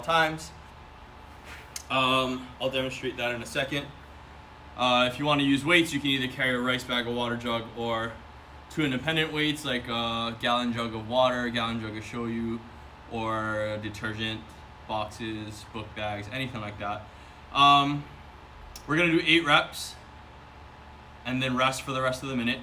times. I'll demonstrate that in a second. If you want to use weights, you can either carry a rice bag, a water jug, or two independent weights like a gallon jug of water, a gallon jug of shoyu, or detergent, boxes, book bags, anything like that. We're going to do 8 reps and then rest for the rest of the minute.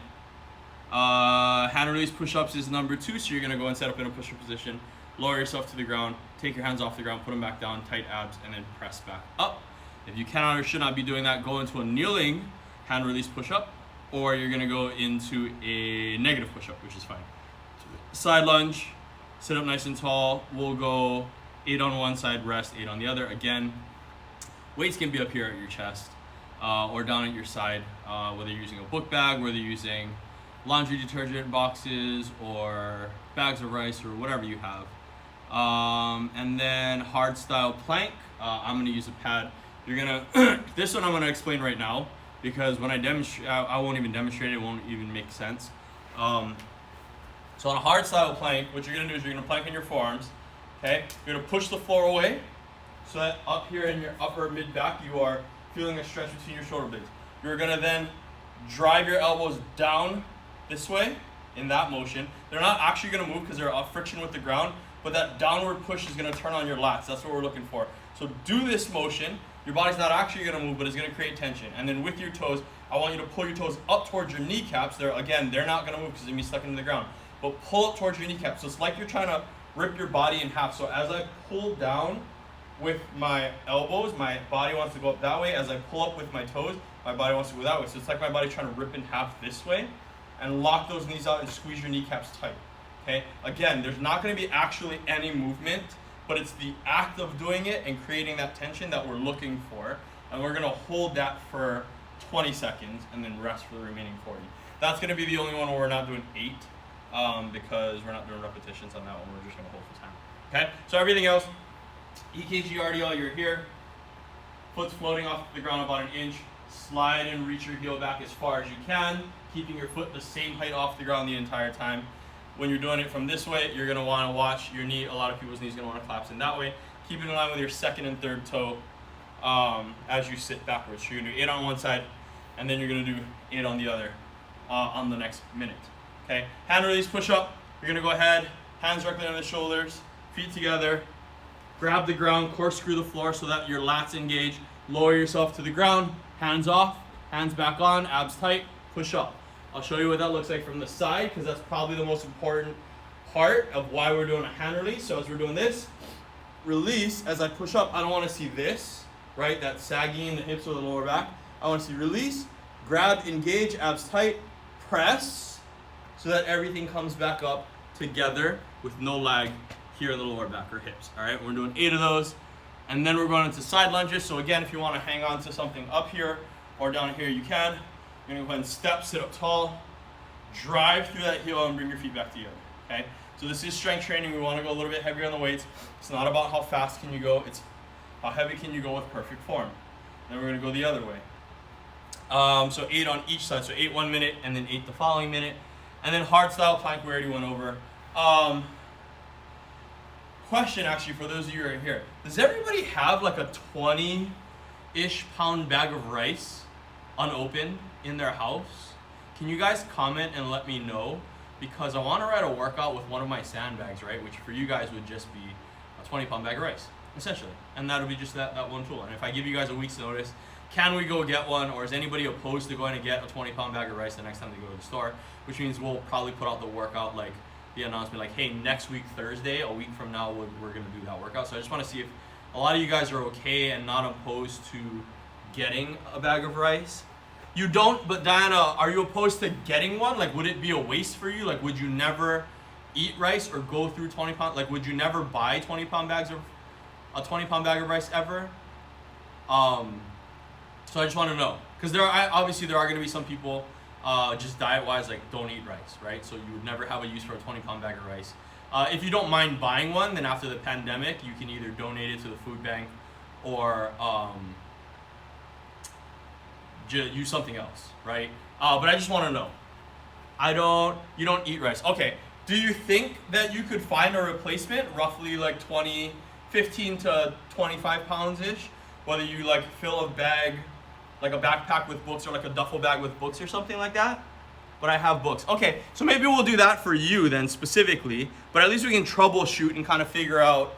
Hand release push-ups is number 2, so you're going to go and set up in a push-up position, lower yourself to the ground, take your hands off the ground, put them back down, tight abs, and then press back up. If you cannot or should not be doing that, go into a kneeling hand release push-up, or you're going to go into a negative push-up, which is fine. Side lunge, sit up nice and tall. We'll go 8 on one side, rest, 8 on the other. Again, weights can be up here at your chest or down at your side, whether you're using a book bag, whether you're using laundry detergent boxes or bags of rice or whatever you have. And then hard style plank. I'm going to use a pad. You're gonna this one I'm going to explain right now, because when I demonstrate, I won't even demonstrate it. It won't even make sense. So on a hard style plank, what you're going to do is you're going to plank on your forearms. Okay, you're going to push the floor away so that up here in your upper mid back you are feeling a stretch between your shoulder blades. You're going to then drive your elbows down this way in that motion. They're not actually going to move because they're off friction with the ground, but that downward push is going to turn on your lats. That's what we're looking for. So do this motion. Your body's not actually going to move, but it's going to create tension. And then with your toes, I want you to pull your toes up towards your kneecaps. They're not going to move because they're going to be stuck into the ground. But pull up towards your kneecaps. So it's like you're trying to rip your body in half. So as I pull down with my elbows, my body wants to go up that way. As I pull up with my toes, my body wants to go that way. So it's like my body trying to rip in half this way. And lock those knees out and squeeze your kneecaps tight. Okay? Again, there's not going to be actually any movement, but it's the act of doing it and creating that tension that we're looking for. And we're going to hold that for 20 seconds and then rest for the remaining 40. That's going to be the only one where we're not doing 8 because we're not doing repetitions on that one. We're just going to hold for time. Okay? So everything else, EKG RDL, you're here. Foot's floating off the ground about an inch. Slide and reach your heel back as far as you can, keeping your foot the same height off the ground the entire time. When you're doing it from this way, you're going to want to watch your knee. A lot of people's knees are going to want to collapse in that way. Keep it in line with your second and third toe as you sit backwards. So you're going to do 8 on one side, and then you're going to do 8 on the other on the next minute. Okay? Hand release push-up. You're going to go ahead, hands directly on the shoulders, feet together, grab the ground, corkscrew the floor so that your lats engage. Lower yourself to the ground, hands off, hands back on, abs tight, push up. I'll show you what that looks like from the side, because that's probably the most important part of why we're doing a hand release. So as we're doing this, release, as I push up, I don't want to see this, right? That sagging in the hips or the lower back. I want to see release, grab, engage, abs tight, press, so that everything comes back up together with no lag here in the lower back or hips. All right, we're doing 8 of those. And then we're going into side lunges. So again, if you want to hang on to something up here or down here, you can. You're going to go ahead and step, sit up tall, drive through that heel and bring your feet back together, okay? So this is strength training. We want to go a little bit heavier on the weights. It's not about how fast can you go. It's how heavy can you go with perfect form. Then we're going to go the other way. So 8 on each side. So 8 1 minute and then 8 the following minute. And then hard style plank we already went over. Question actually for those of you who are here. Does everybody have like a 20-ish pound bag of rice unopened in their house? Can you guys comment and let me know? Because I want to write a workout with one of my sandbags, right? Which for you guys would just be a 20-pound bag of rice, essentially. And that'll be just that one tool. And if I give you guys a week's notice, can we go get one? Or is anybody opposed to going to get a 20-pound bag of rice the next time they go to the store? Which means we'll probably put out the workout, like the announcement, like, hey, next week, Thursday, a week from now, we're going to do that workout. So I just want to see if a lot of you guys are okay and not opposed to getting a bag of rice. You don't, but Diana, are you opposed to getting one? Like, would it be a waste for you? Like, would you never eat rice or go through 20 pound? Like, would you never buy 20-pound bags of a 20-pound bag of rice ever? So I just want to know, because obviously there are going to be some people just diet-wise like don't eat rice, right? So you would never have a use for a 20-pound bag of rice. If you don't mind buying one, then after the pandemic, you can either donate it to the food bank or use something else, right? But I just want to know. You don't eat rice. Okay, do you think that you could find a replacement roughly like 20 15 to 25 pounds-ish, whether you like fill a bag, like a backpack with books or like a duffel bag with books or something like that. But I have books. Okay, so maybe we'll do that for you then specifically, but at least we can troubleshoot and kind of figure out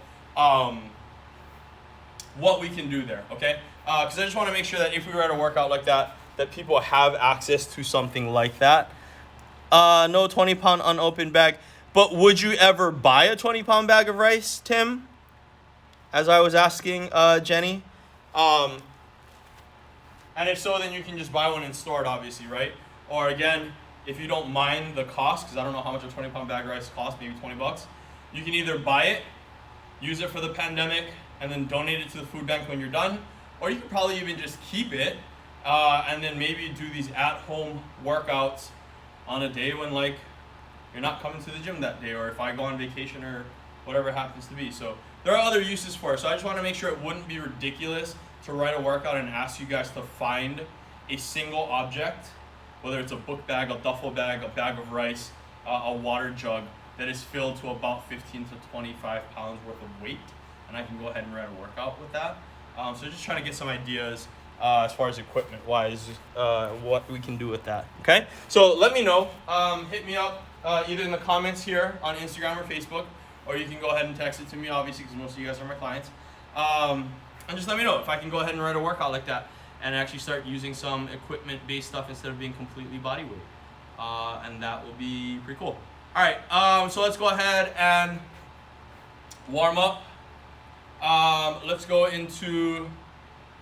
what we can do there, okay? Because I just want to make sure that if we were at a workout like that, that people have access to something like that. No 20-pound unopened bag. But would you ever buy a 20-pound bag of rice, Tim? As I was asking Jenny. And if so, then you can just buy one and store it, obviously, right? Or again, if you don't mind the cost, because I don't know how much a 20-pound bag of rice costs, maybe 20 bucks, you can either buy it, use it for the pandemic, and then donate it to the food bank when you're done, or you could probably even just keep it and then maybe do these at-home workouts on a day when like you're not coming to the gym that day, or if I go on vacation or whatever it happens to be. So there are other uses for it. So I just want to make sure it wouldn't be ridiculous to write a workout and ask you guys to find a single object, whether it's a book bag, a duffel bag, a bag of rice, a water jug that is filled to about 15 to 25 pounds worth of weight, and I can go ahead and write a workout with that. So just trying to get some ideas as far as equipment-wise, what we can do with that, okay? So let me know. Hit me up either in the comments here on Instagram or Facebook, or you can go ahead and text it to me, obviously, because most of you guys are my clients. And just let me know if I can go ahead and write a workout like that and actually start using some equipment-based stuff instead of being completely body weight. And that will be pretty cool. All right, so let's go ahead and warm up. Let's go into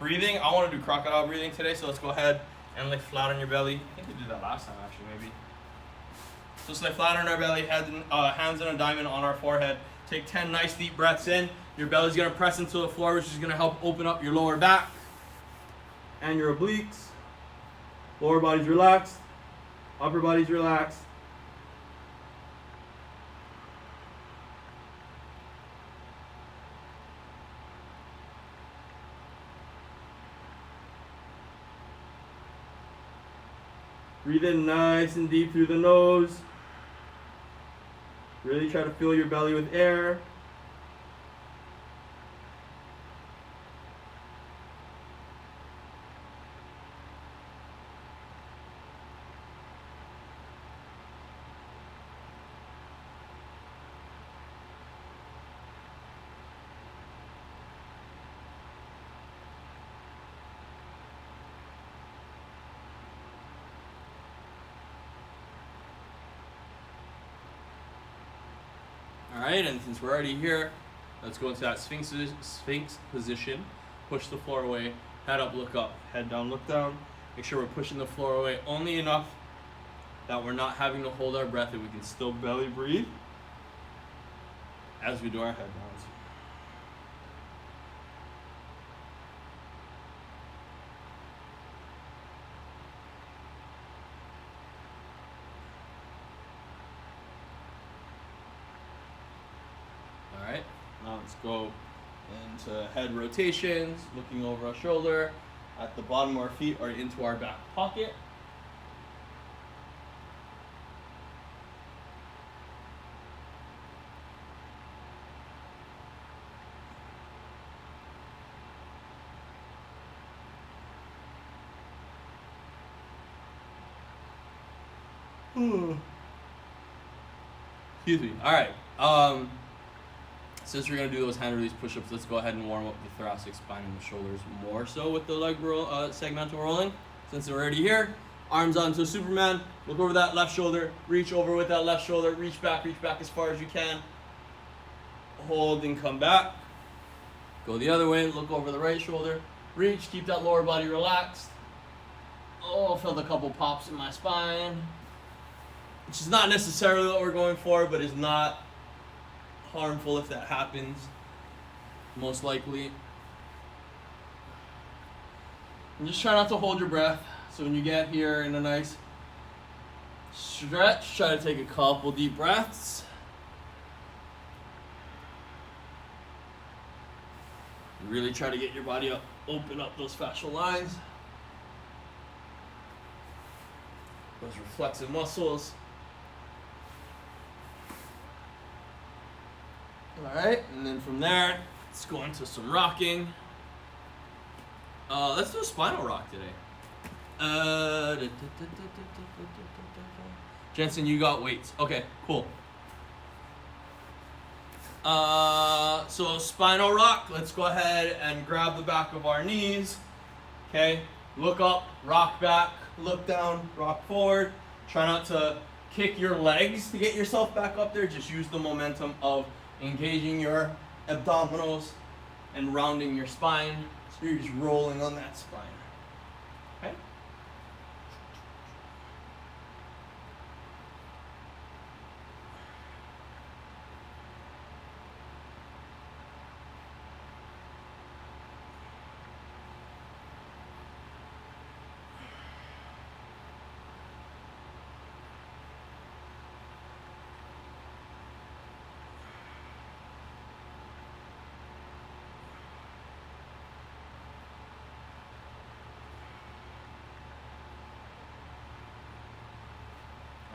breathing. I want to do crocodile breathing today, so let's go ahead and lay flat on your belly. I think we did that last time, actually, maybe. So let's lay flat on our belly, hands in a diamond on our forehead. Take 10 nice deep breaths in. Your belly's going to press into the floor, which is going to help open up your lower back and your obliques. Lower body's relaxed. Upper body's relaxed. Breathe in nice and deep through the nose. Really try to fill your belly with air. Alright, and since we're already here, let's go into that Sphinx position. Push the floor away, head up, look up, head down, look down. Make sure we're pushing the floor away only enough that we're not having to hold our breath and we can still belly breathe as we do our head downs. Alright, now let's go into head rotations, looking over our shoulder, at the bottom of our feet or into our back pocket. Excuse me. Alright. Since we're going to do those hand release push-ups, let's go ahead and warm up the thoracic spine and the shoulders more so with the leg segmental rolling. Since we're already here, arms onto Superman, look over that left shoulder, reach over with that left shoulder, reach back as far as you can. Hold and come back. Go the other way, look over the right shoulder, reach, keep that lower body relaxed. Oh, I felt a couple pops in my spine. Which is not necessarily what we're going for, but is not harmful if that happens, most likely. And just try not to hold your breath. So when you get here in a nice stretch, try to take a couple deep breaths. Really try to get your body up, open up those fascial lines, those reflexive muscles. Alright, and then from there, Let's go into some rocking. Let's do a spinal rock today. Jensen, you got weights. Okay, cool. So spinal rock, let's go ahead and grab the back of our knees. Okay, look up, rock back, look down, rock forward. Try not to kick your legs to get yourself back up there. Just use the momentum of engaging your abdominals and rounding your spine. So you're just rolling on that spine. Okay?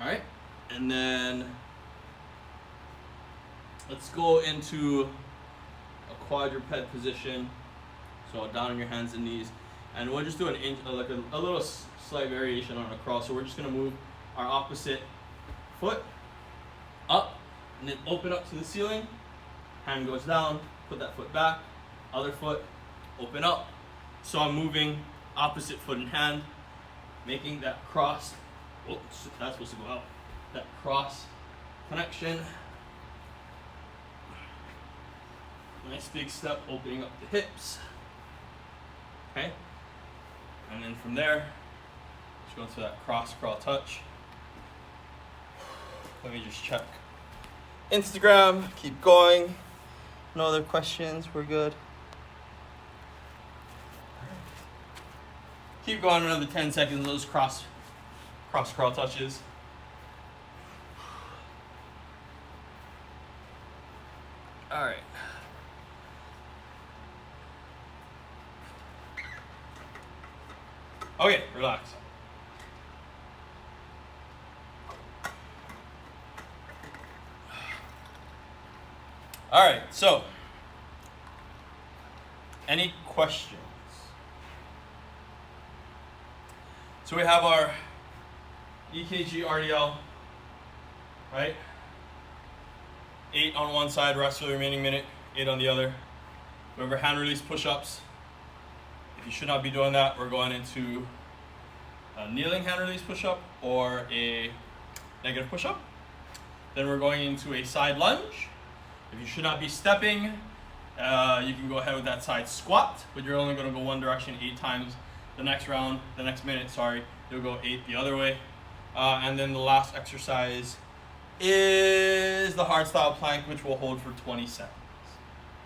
All right, and then let's go into a quadruped position. So down on your hands and knees, and we'll just do an inch, like a little slight variation on a crawl. So we're just gonna move our opposite foot up, and then open up to the ceiling. Hand goes down, put that foot back. Other foot, open up. So I'm moving opposite foot and hand, making that cross. Oops, that's supposed to go out. That cross connection. Nice big step, opening up the hips. Okay? And then from there, just go into that cross crawl touch. Let me just check Instagram. Keep going. No other questions. We're good. Keep going another 10 seconds. Those cross crawl touches. All right. Okay, relax. All right, so any questions? So we have our EKG RDL, right? 8 on one side, rest for the remaining minute, 8 on the other. We have our hand release push-ups. If you should not be doing that, we're going into a kneeling hand release push-up or a negative push-up. Then we're going into a side lunge. If you should not be stepping, you can go ahead with that side squat, but you're only going to go one direction 8 times. The next minute, you'll go 8 the other way. And then the last exercise is the hard style plank, which we'll hold for 20 seconds.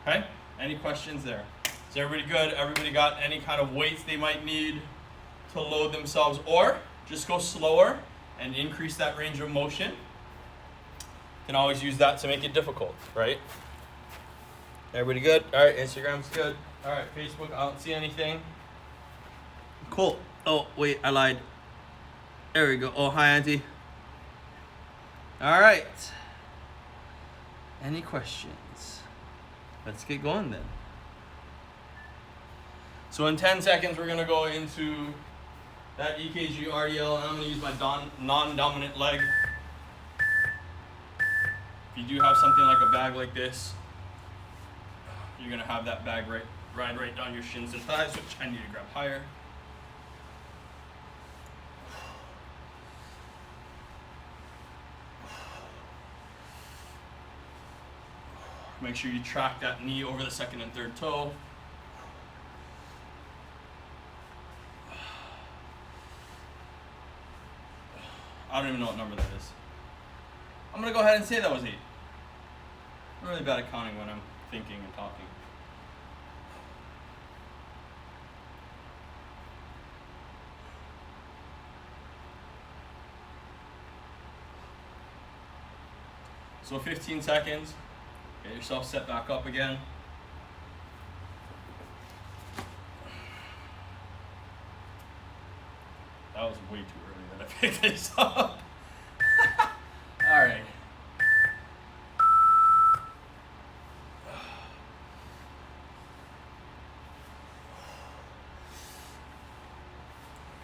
Okay? Any questions there? Is everybody good? Everybody got any kind of weights they might need to load themselves, or just go slower and increase that range of motion? You can always use that to make it difficult, right? Everybody good? All right, Instagram's good. All right, Facebook, I don't see anything. Cool. Oh, wait, I lied. There we go. Oh, hi, Auntie. All right. Any questions? Let's get going then. So in 10 seconds, we're going to go into that EKG RDL, and I'm going to use my non-dominant leg. If you do have something like a bag like this, you're going to have that bag right down your shins and thighs, which I need to grab higher. Make sure you track that knee over the second and third toe. I don't even know what number that is. I'm going to go ahead and say that was 8. I'm really bad at counting when I'm thinking and talking. So 15 seconds. Get yourself set back up again. That was way too early that I picked this up. All right.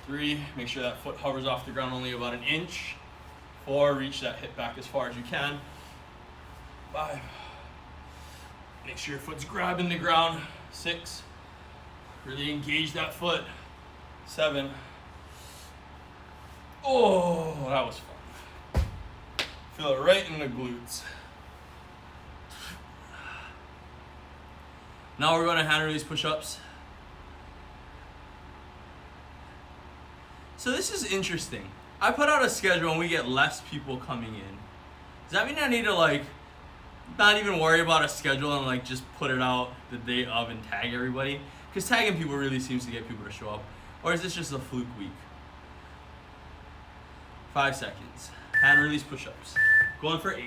3, make sure that foot hovers off the ground only about an inch. 4, reach that hip back as far as you can. 5, make sure your foot's grabbing the ground. 6, really engage that foot. 7, oh, that was fun. Feel it right in the glutes. Now we're going to hand release push-ups. So this is interesting. I put out a schedule and we get less people coming in. Does that mean I need to like not even worry about a schedule and like just put it out the day of and tag everybody? Because tagging people really seems to get people to show up. Or is this just a fluke week? 5 seconds. Hand release push-ups. Going for 8.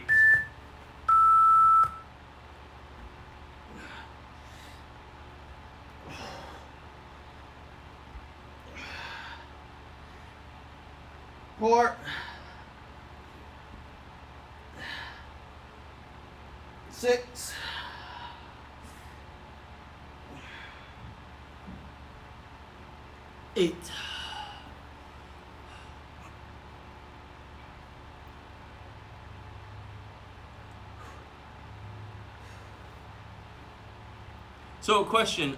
4, 6, 8. So question,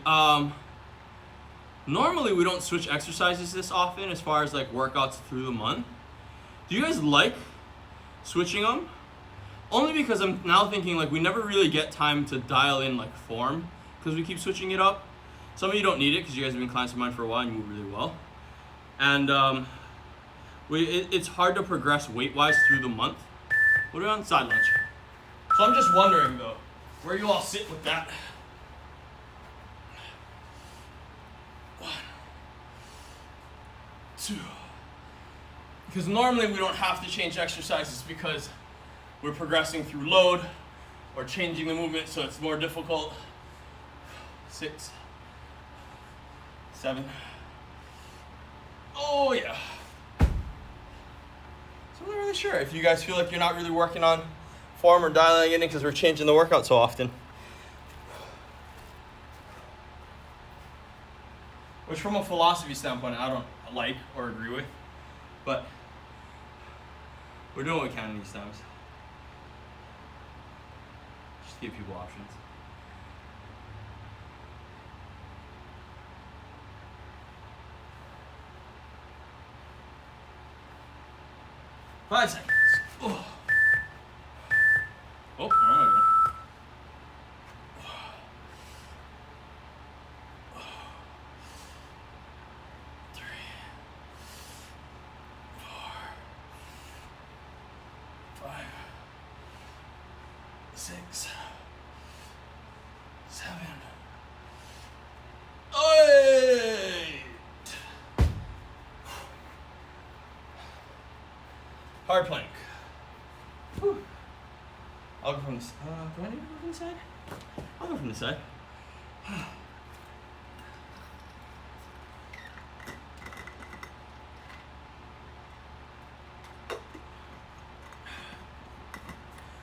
normally we don't switch exercises this often as far as like workouts through the month. Do you guys like switching them? Only because I'm now thinking like we never really get time to dial in like form because we keep switching it up. Some of you don't need it because you guys have been clients of mine for a while and you move really well. And it's hard to progress weight-wise through the month. What are we on? Side lunge. So I'm just wondering though, where you all sit with that. 1, 2. Because normally we don't have to change exercises because we're progressing through load or changing the movement so it's more difficult. 6, 7. Oh yeah. So I'm not really sure if you guys feel like you're not really working on form or dialing it in because we're changing the workout so often. Which from a philosophy standpoint, I don't like or agree with. But we're doing what we can these times. Just give people options. Five seconds. Oh, where am I going? 3, 4, 5, 6, 7, 8. Hard plank. Whew. I'll go from this. Do I need to go from the side? I'll go from the side.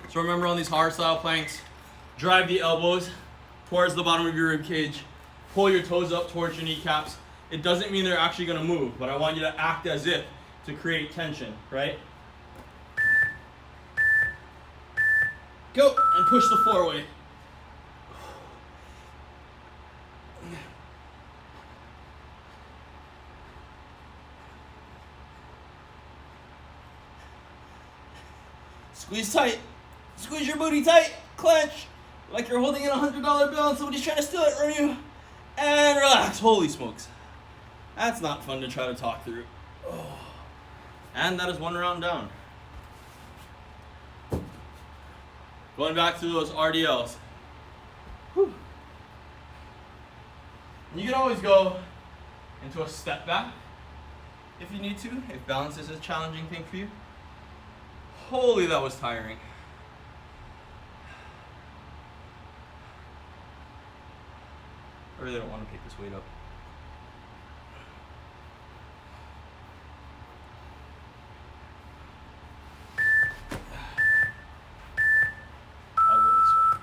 So remember on these hard style planks, drive the elbows towards the bottom of your rib cage, pull your toes up towards your kneecaps. It doesn't mean they're actually going to move, but I want you to act as if to create tension, right? Go and push the floor away. Squeeze tight. Squeeze your booty tight. Clench. Like you're holding in $100 bill and somebody's trying to steal it from you. And relax. Holy smokes. That's not fun to try to talk through. Oh. And that is one round down. Going back to those RDLs. Whew. You can always go into a step back if you need to, if balance is a challenging thing for you. Holy, that was tiring. I really don't want to pick this weight up. I'll go this way.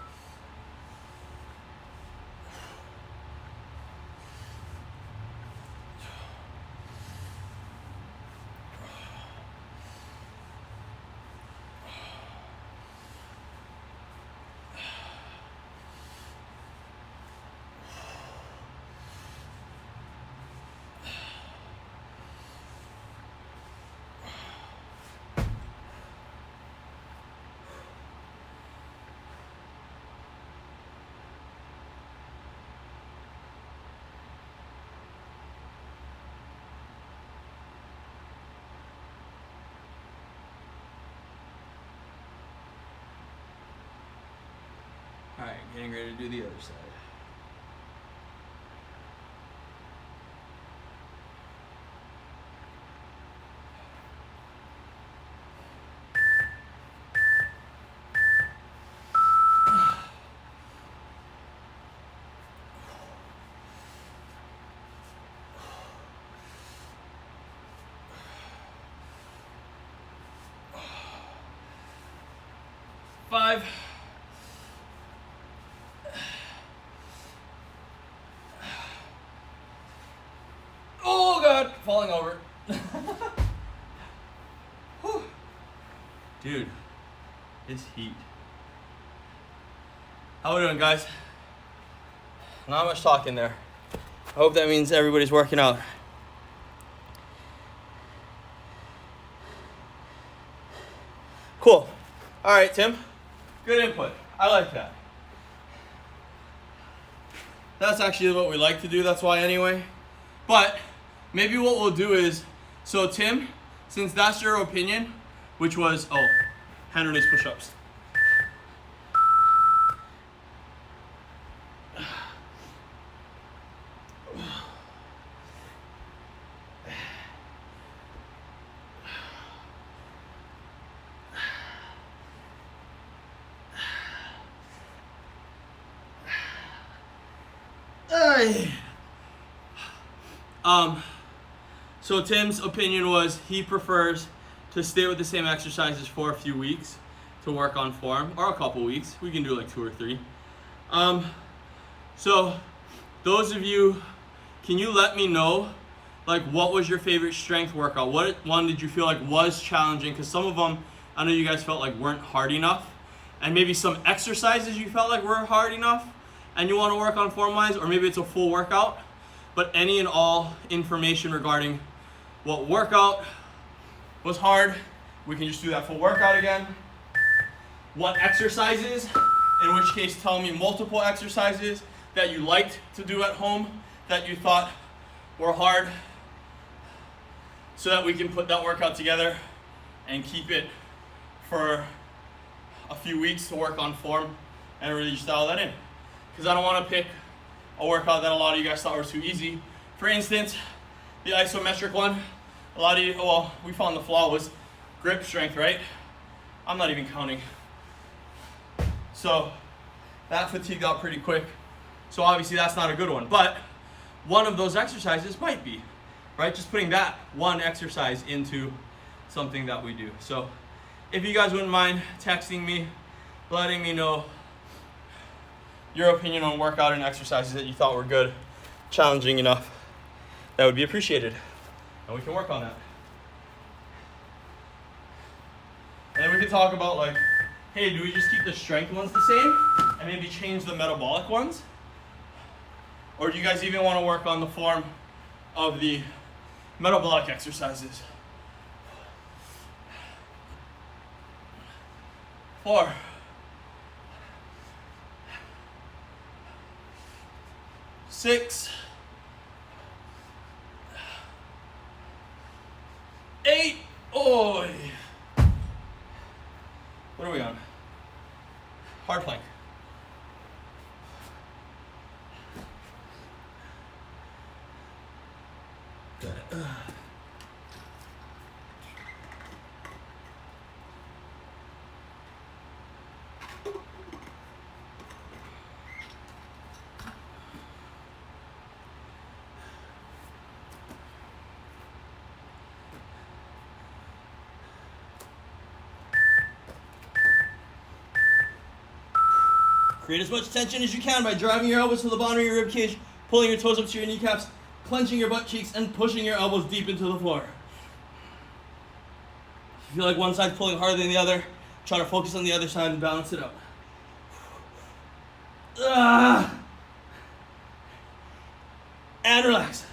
All right, getting ready to do the other side. Five. Oh God, falling over. Dude, it's heat. How we doing, guys? Not much talking there. I hope that means everybody's working out. Cool. All right, Tim. Good input. I like that. That's actually what we like to do. That's why anyway. But maybe what we'll do is, so Tim, since that's your opinion, which was, hand release push-ups. So Tim's opinion was he prefers to stay with the same exercises for a few weeks to work on form, or a couple weeks. We can do like 2 or 3. So those of you, can you let me know, like, what was your favorite strength workout? What one did you feel like was challenging? Because some of them, I know you guys felt like weren't hard enough, and maybe some exercises you felt like were hard enough and you want to work on form-wise, or maybe it's a full workout. But any and all information regarding what workout was hard, we can just do that full workout again. What exercises, in which case tell me multiple exercises that you liked to do at home that you thought were hard, so that we can put that workout together and keep it for a few weeks to work on form and really just dial that in. Because I don't want to pick a workout that a lot of you guys thought was too easy. For instance, the isometric one, a lot of you, well, we found the flaw was grip strength, right? I'm not even counting. So that fatigued out pretty quick. So obviously that's not a good one, but one of those exercises might be, right? Just putting that one exercise into something that we do. So if you guys wouldn't mind texting me, letting me know your opinion on workout and exercises that you thought were good, challenging enough, that would be appreciated. And we can work on that. And then we can talk about, like, hey, do we just keep the strength ones the same and maybe change the metabolic ones? Or do you guys even want to work on the form of the metabolic exercises? 4. 6. 8. Oi. What are we on? Hard plank. Got it. Create as much tension as you can by driving your elbows to the bottom of your rib cage, pulling your toes up to your kneecaps, clenching your butt cheeks, and pushing your elbows deep into the floor. If you feel like one side's pulling harder than the other, try to focus on the other side and balance it out. And relax.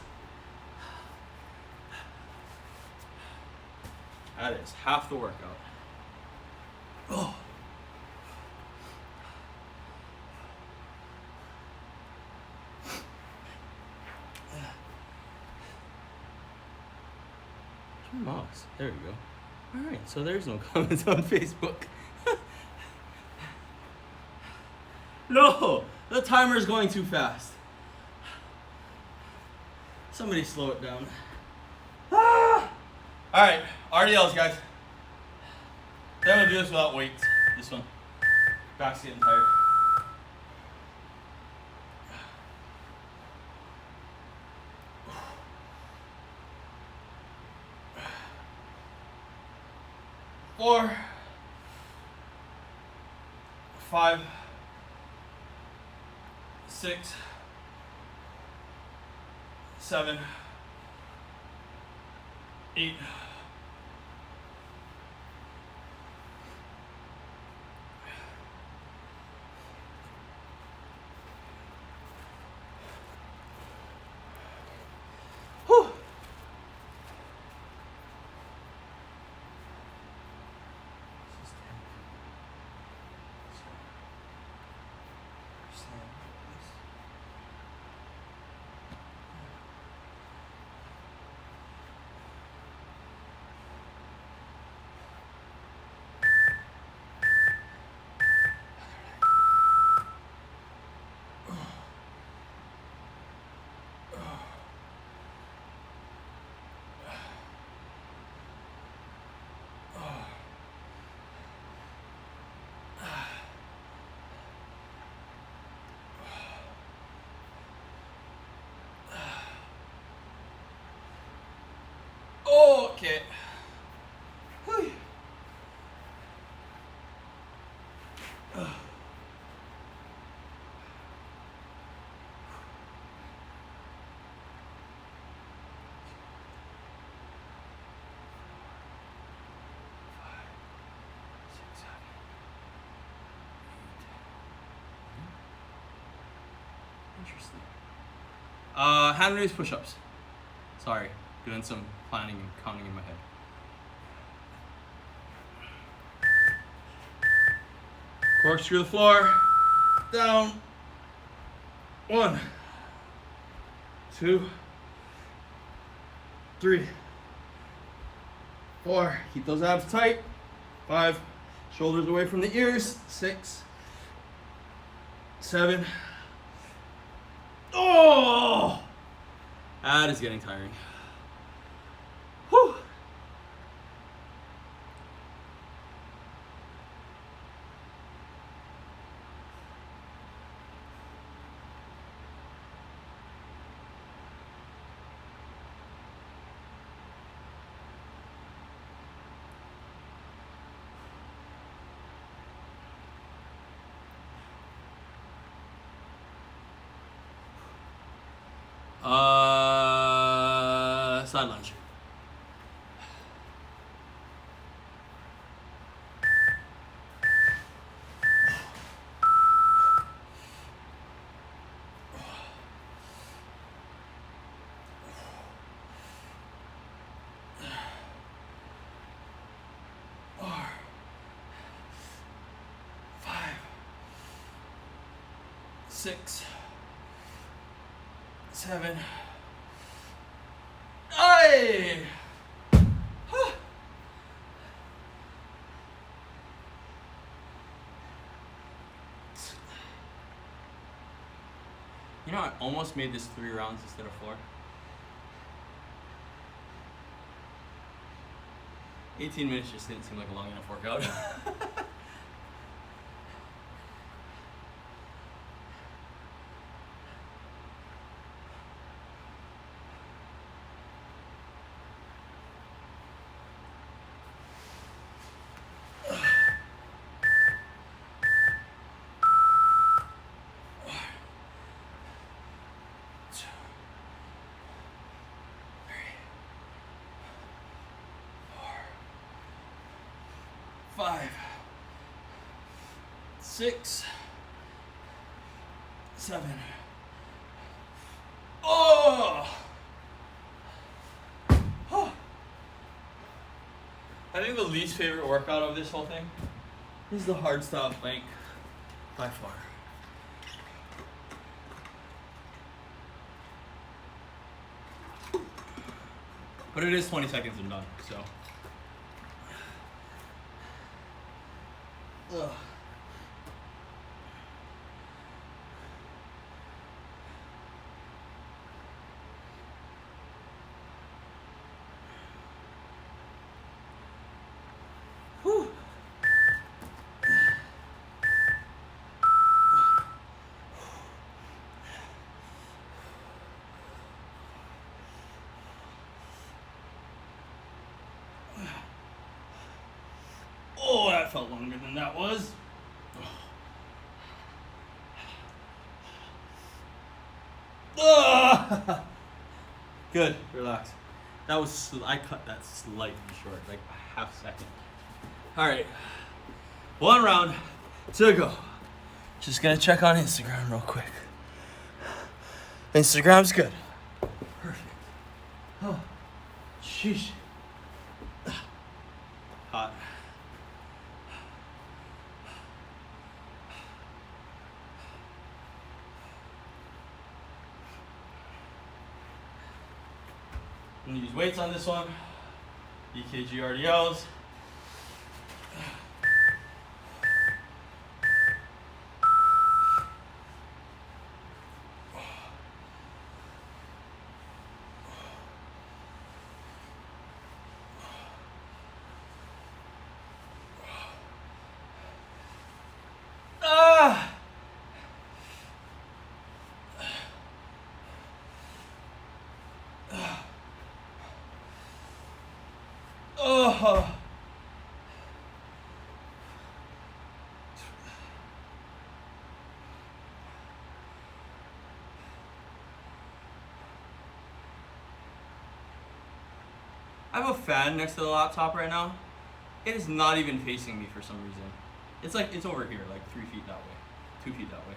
That is half the workout. Oh. Moss. There we go. Alright, so there's no comments on Facebook. No, the timer is going too fast. Somebody slow it down. Ah! All right, RDLs, guys. Then we'll do this without weights. This one. Back's getting tired. Four, 5, 6, 7, 8. Whew. Okay. Whew. Interesting. Hand raise push-ups. Sorry, doing some planning and counting in my head. Corkscrew the floor. Down. 1, 2, 3, 4. Keep those abs tight. 5. Shoulders away from the ears. 6, 7. Oh! That is getting tiring. Whew. Side lunge. Six, 7. Aye! You know, I almost made this 3 rounds instead of 4. 18 minutes just didn't seem like a long enough workout. Five, 6, 7. Oh! Oh! I think the least favorite workout of this whole thing is the hard style plank by far. But it is 20 seconds and done, so. Ugh. that felt longer than that was. Good, relax. That was, I cut that slightly short, like a half second. All right, 1 round to go. Just gonna check on Instagram real quick. Instagram's good. Perfect. Oh, sheesh. Hot. I'm gonna use weights on this one. EKG RDLs. Oh. I have a fan next to the laptop right now. It is not even facing me for some reason. It's like, it's over here, like 3 feet that way, 2 feet that way.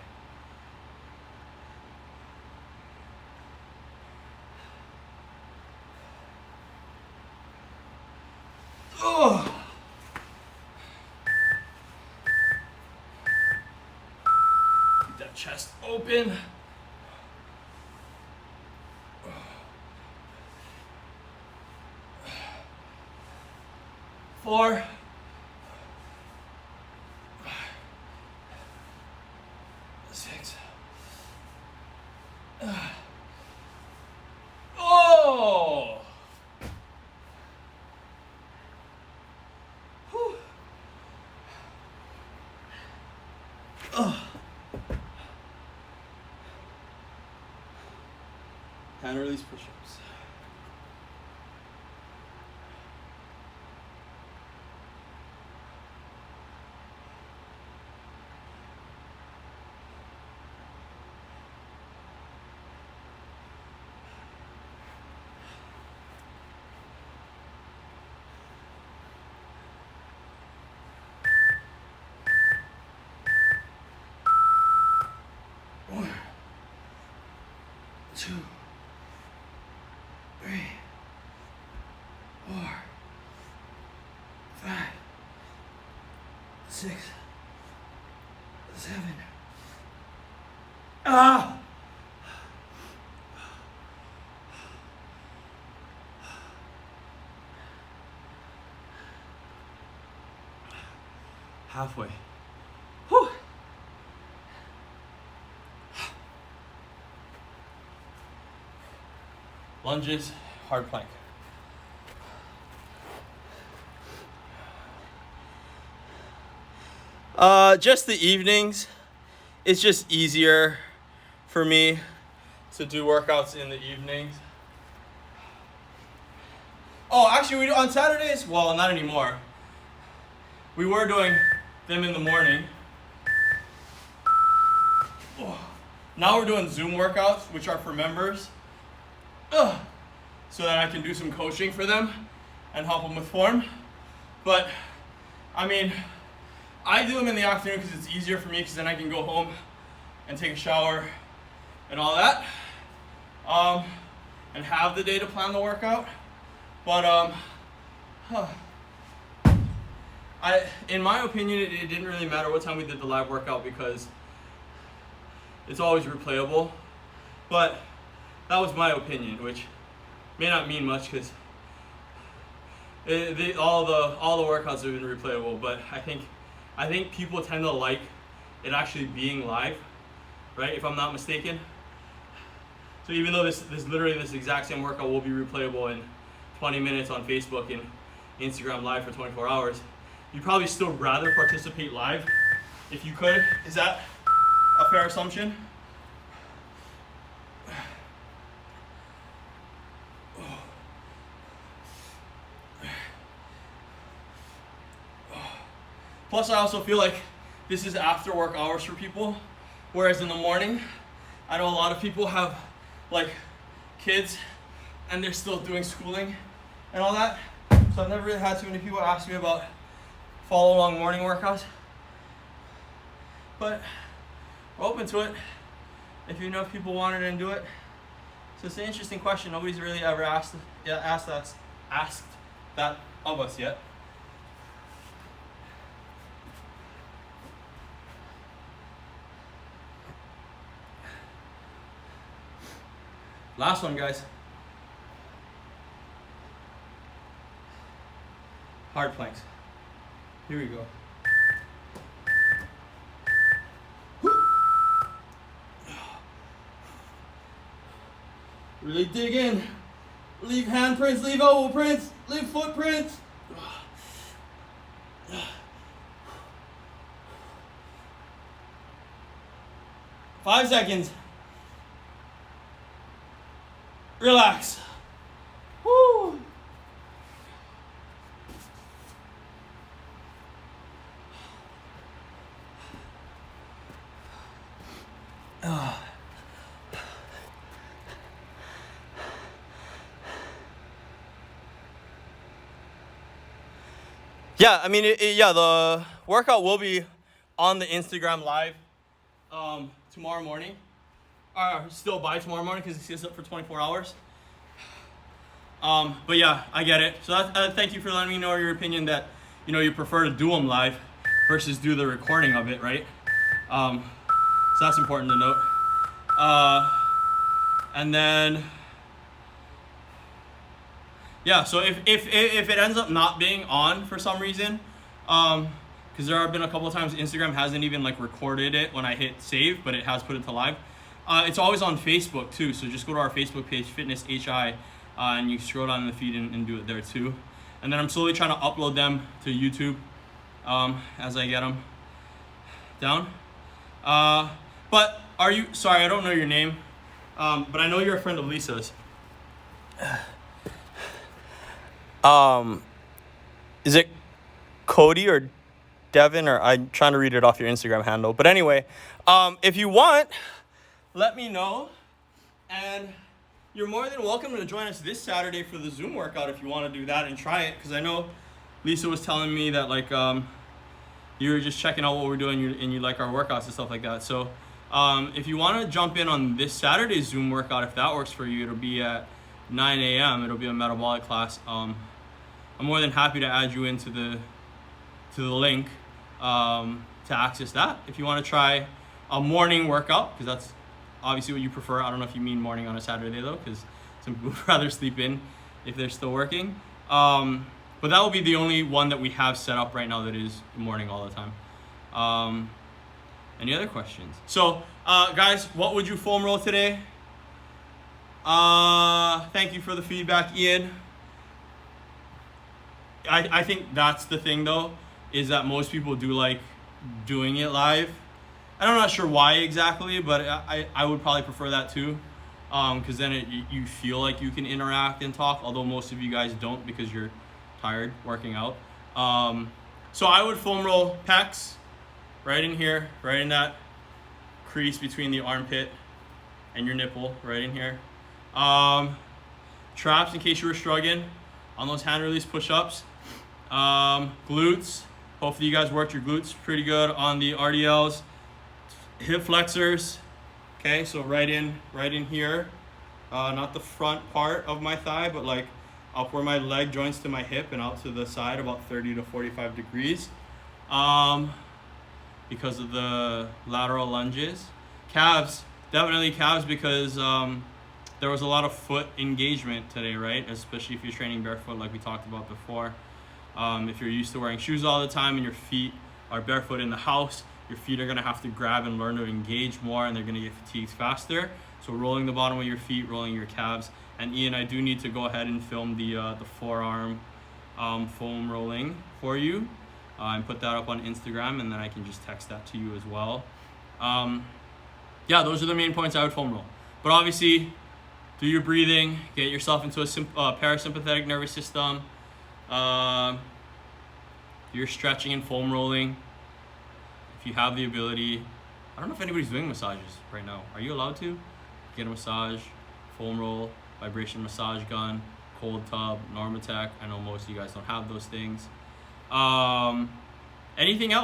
Oh. Keep that chest open. Four. 6. Oh. Whew. Hand release push-ups. One, 2, 3, 4, 5, 6, 7. Ah! Halfway. Whew. Lunges, hard plank. Just the evenings. It's just easier for me to do workouts in the evenings. Oh, actually, we do on Saturdays. Well, not anymore. We were doing them in the morning. Oh. Now we're doing Zoom workouts, which are for members. So that I can do some coaching for them and help them with form. But, I mean, I do them in the afternoon because it's easier for me, because then I can go home and take a shower and all that. And have the day to plan the workout. But, in my opinion, it didn't really matter what time we did the live workout because it's always replayable. But that was my opinion, which may not mean much because all the workouts have been replayable. But I think people tend to like it actually being live, right? If I'm not mistaken. So even though this exact same workout will be replayable in 20 minutes on Facebook and Instagram live for 24 hours, you'd probably still rather participate live if you could. Is that a fair assumption? Plus, I also feel like this is after work hours for people, whereas in the morning, I know a lot of people have like kids and they're still doing schooling and all that. So I've never really had too many people ask me about follow along morning workouts. But we're open to it if you know if people want it and do it. So it's an interesting question. Nobody's really ever asked that of us yet. Last one, guys. Hard planks. Here we go. Really dig in. Leave handprints, leave elbow prints, leave footprints. 5 seconds. Relax. Woo. Yeah, I mean, the workout will be on the Instagram live tomorrow morning. Still by tomorrow morning because it stays up for 24 hours. But yeah, I get it. So thank you for letting me know your opinion that, you prefer to do them live versus do the recording of it, right? So that's important to note. And then, yeah, so if it ends up not being on for some reason, because there have been a couple of times Instagram hasn't even like recorded it when I hit save, but it has put it to live. It's always on Facebook too, so just go to our Facebook page, Fitness HI, and you scroll down in the feed and do it there too. And then I'm slowly trying to upload them to YouTube as I get them down. But sorry, I don't know your name, but I know you're a friend of Lisa's. Is it Cody or Devin, or I'm trying to read it off your Instagram handle. But anyway, if you want, let me know, and you're more than welcome to join us this Saturday for the Zoom workout if you want to do that and try it, because I know Lisa was telling me that like you were just checking out what we're doing and you like our workouts and stuff like that. So if you want to jump in on this Saturday's Zoom workout, if that works for you, it'll be at 9 a.m. It'll be a metabolic class. I'm more than happy to add you into the link to access that. If you want to try a morning workout, because that's obviously what you prefer. I don't know if you mean morning on a Saturday though, because some people would rather sleep in if they're still working. But that will be the only one that we have set up right now that is morning all the time. Any other questions? So guys, what would you foam roll today? Thank you for the feedback, Ian. I think that's the thing though, is that most people do like doing it live. And I'm not sure why exactly, but I would probably prefer that too, because then you feel like you can interact and talk, although most of you guys don't because you're tired working out. So I would foam roll pecs right in here, right in that crease between the armpit and your nipple, right in here. Traps in case you were struggling on those hand release push-ups. Glutes, hopefully you guys worked your glutes pretty good on the RDLs. Hip flexors, okay, so right in here, not the front part of my thigh, but like up where my leg joins to my hip and out to the side about 30 to 45 degrees, because of the lateral lunges. Calves, definitely calves, because there was a lot of foot engagement today, right? Especially if you're training barefoot like we talked about before. If you're used to wearing shoes all the time and your feet are barefoot in the house, your feet are gonna have to grab and learn to engage more, and they're gonna get fatigued faster. So rolling the bottom of your feet, rolling your calves. And Ian, I do need to go ahead and film the forearm foam rolling for you and put that up on Instagram, and then I can just text that to you as well. Yeah, those are the main points I would foam roll. But obviously, do your breathing, get yourself into a parasympathetic nervous system. if you're stretching and foam rolling, if you have the ability, I don't know if anybody's doing massages right now. Are you allowed to get a massage, foam roll, vibration massage gun, cold tub, Normatec? I know most of you guys don't have those things. Anything else?